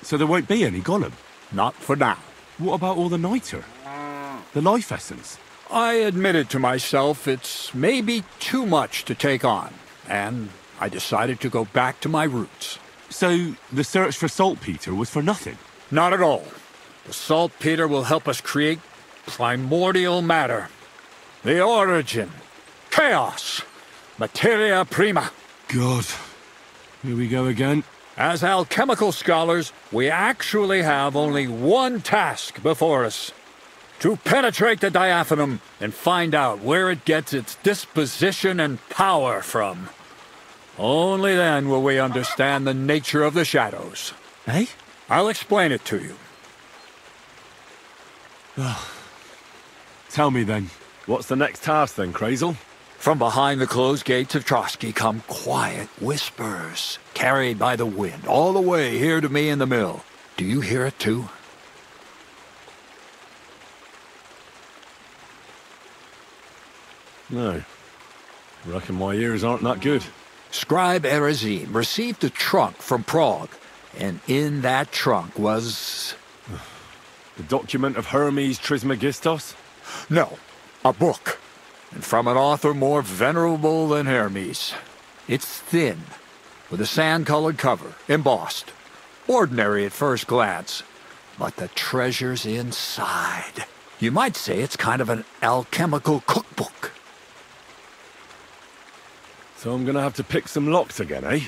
[SPEAKER 1] So there won't be any golem?
[SPEAKER 8] Not for now.
[SPEAKER 1] What about all the niter? The life essence?
[SPEAKER 8] I admitted to myself it's maybe too much to take on, and I decided to go back to my roots.
[SPEAKER 1] So the search for saltpeter was for nothing?
[SPEAKER 8] Not at all. The saltpeter will help us create primordial matter. The origin. Chaos. Materia prima.
[SPEAKER 1] God. Here we go again.
[SPEAKER 8] As alchemical scholars, we actually have only one task before us. To penetrate the diaphanum and find out where it gets its disposition and power from. Only then will we understand the nature of the shadows.
[SPEAKER 1] Eh?
[SPEAKER 8] I'll explain it to you.
[SPEAKER 1] Tell me then, what's the next task then, Krazel?
[SPEAKER 8] From behind the closed gates of Trotsky come quiet whispers, carried by the wind, all the way here to me in the mill. Do you hear it too?
[SPEAKER 1] No. Reckon my ears aren't that good.
[SPEAKER 8] Scribe Erezim received a trunk from Prague, and in that trunk was...
[SPEAKER 1] The document of Hermes Trismegistos?
[SPEAKER 8] No, a book. And from an author more venerable than Hermes. It's thin, with a sand-colored cover, embossed. Ordinary at first glance, but the treasure's inside. You might say it's kind of an alchemical cookbook.
[SPEAKER 1] So I'm gonna have to pick some locks again, eh?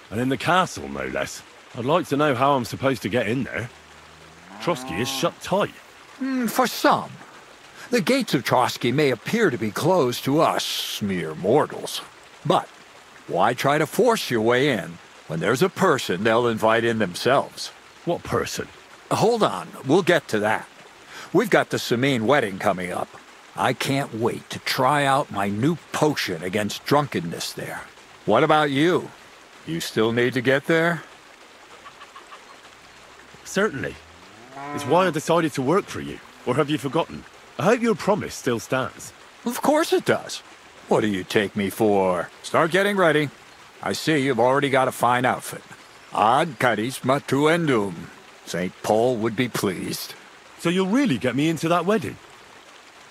[SPEAKER 1] And in the castle, no less. I'd like to know how I'm supposed to get in there. Trotsky is shut tight.
[SPEAKER 8] For some. The gates of Trotsky may appear to be closed to us, mere mortals. But why try to force your way in when there's a person they'll invite in themselves?
[SPEAKER 1] What person?
[SPEAKER 8] Hold on, we'll get to that. We've got the Samin wedding coming up. I can't wait to try out my new potion against drunkenness there. What about you? You still need to get there?
[SPEAKER 1] Certainly. It's why I decided to work for you. Or have you forgotten? I hope your promise still stands.
[SPEAKER 8] Of course it does. What do you take me for? Start getting ready. I see you've already got a fine outfit. Ad charisma tuendum. St. Paul would be pleased.
[SPEAKER 1] So you'll really get me into that wedding?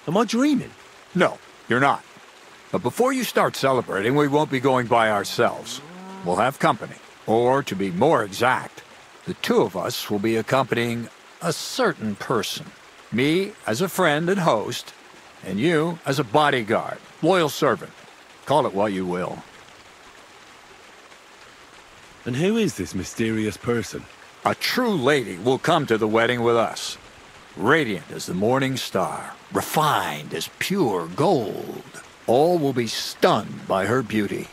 [SPEAKER 1] Am I dreaming?
[SPEAKER 8] No, you're not. But before you start celebrating, we won't be going by ourselves. We'll have company. Or, to be more exact, the 2 of us will be accompanying a certain person. Me as a friend and host, and you as a bodyguard, loyal servant. Call it what you will.
[SPEAKER 1] And who is this mysterious person?
[SPEAKER 8] A true lady will come to the wedding with us. Radiant as the morning star, refined as pure gold. All will be stunned by her beauty.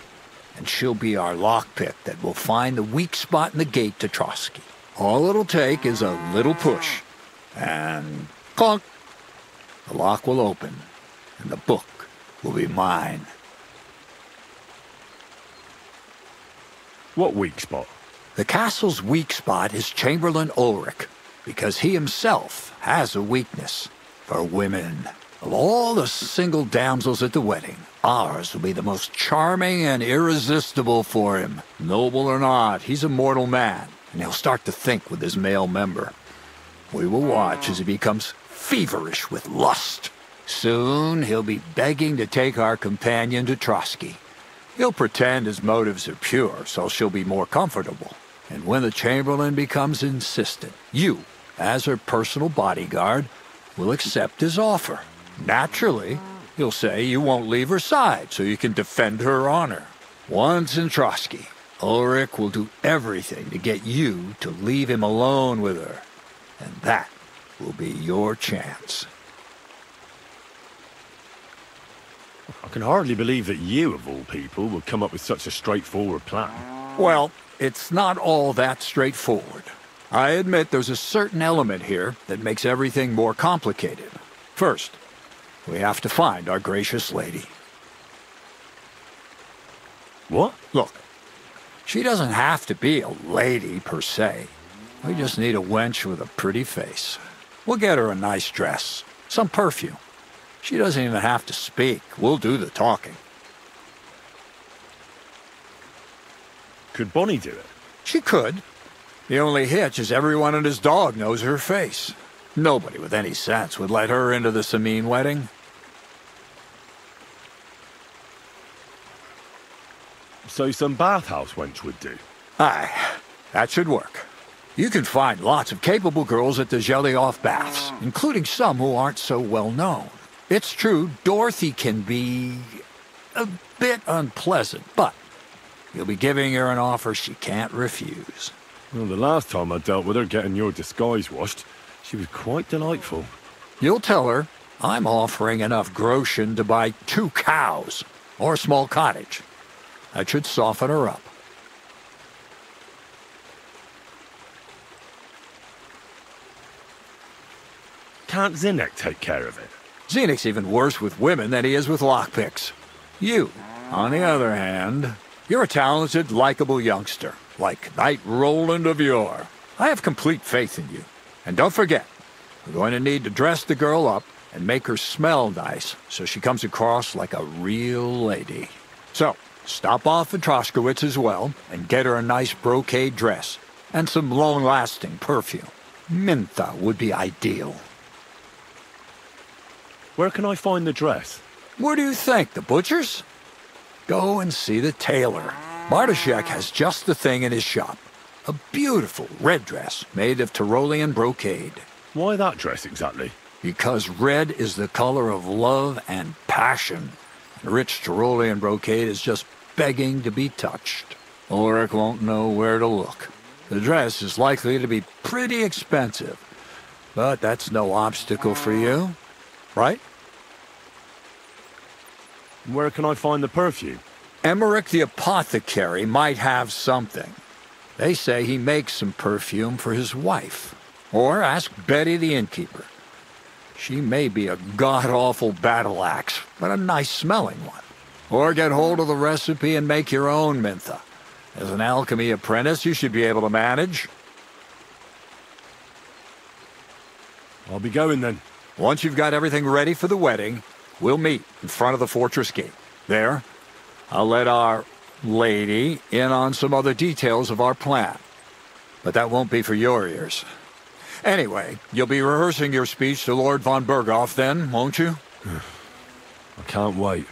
[SPEAKER 8] and she'll be our lockpick that will find the weak spot in the gate to Trotsky. All it'll take is a little push, and clunk! The lock will open, and the book will be mine.
[SPEAKER 1] What weak spot?
[SPEAKER 8] The castle's weak spot is Chamberlain Ulrich, because he himself has a weakness for women. Of all the single damsels at the wedding, ours will be the most charming and irresistible for him. Noble or not, he's a mortal man, and he'll start to think with his male member. We will watch as he becomes feverish with lust. Soon he'll be begging to take our companion to Trotsky. He'll pretend his motives are pure, so she'll be more comfortable. And when the Chamberlain becomes insistent, you, as her personal bodyguard, will accept his offer. Naturally, he'll say you won't leave her side so you can defend her honor. Once in Trotsky, Ulrich will do everything to get you to leave him alone with her. And that will be your chance.
[SPEAKER 1] I can hardly believe that you, of all people, would come up with such a straightforward plan.
[SPEAKER 8] Well, it's not all that straightforward. I admit there's a certain element here that makes everything more complicated. First, we have to find our gracious lady.
[SPEAKER 1] What?
[SPEAKER 8] Look, she doesn't have to be a lady per se. We just need a wench with a pretty face. We'll get her a nice dress, some perfume. She doesn't even have to speak. We'll do the talking.
[SPEAKER 1] Could Bonnie do it?
[SPEAKER 8] She could. The only hitch is everyone and his dog knows her face. Nobody with any sense would let her into the Samin wedding.
[SPEAKER 1] So some bathhouse wench would do?
[SPEAKER 8] Aye, that should work. You can find lots of capable girls at the Zhelioff baths, including some who aren't so well known. It's true, Dorothy can be a bit unpleasant, but you'll be giving her an offer she can't refuse.
[SPEAKER 1] Well, the last time I dealt with her getting your disguise washed, she was quite delightful.
[SPEAKER 8] You'll tell her I'm offering enough groschen to buy 2 cows or a small cottage. That should soften her up.
[SPEAKER 1] Can't Zinnek take care of it?
[SPEAKER 8] Zenek's even worse with women than he is with lockpicks. You, on the other hand, you're a talented, likable youngster, like Knight Roland of yore. I have complete faith in you. And don't forget, we're going to need to dress the girl up and make her smell nice so she comes across like a real lady. So, stop off at Troskowitz as well and get her a nice brocade dress and some long-lasting perfume. Mintha would be ideal.
[SPEAKER 1] Where can I find the dress?
[SPEAKER 8] Where do you think? The butcher's? Go and see the tailor. Bartoszek has just the thing in his shop. A beautiful red dress made of Tyrolean brocade.
[SPEAKER 1] Why that dress exactly?
[SPEAKER 8] Because red is the color of love and passion. Rich Tyrolean brocade is just begging to be touched. Ulrich won't know where to look. The dress is likely to be pretty expensive, but that's no obstacle for you, right?
[SPEAKER 1] Where can I find the perfume?
[SPEAKER 8] Emmerich the apothecary might have something. They say he makes some perfume for his wife. Or ask Betty the innkeeper. She may be a god-awful battle axe, but a nice-smelling one. Or get hold of the recipe and make your own Mintha. As an alchemy apprentice, you should be able to manage.
[SPEAKER 1] I'll be going then.
[SPEAKER 8] Once you've got everything ready for the wedding, we'll meet in front of the fortress gate. There, I'll let our lady in on some other details of our plan. But that won't be for your ears. Anyway, you'll be rehearsing your speech to Lord von Berghoff then, won't you?
[SPEAKER 1] I can't wait.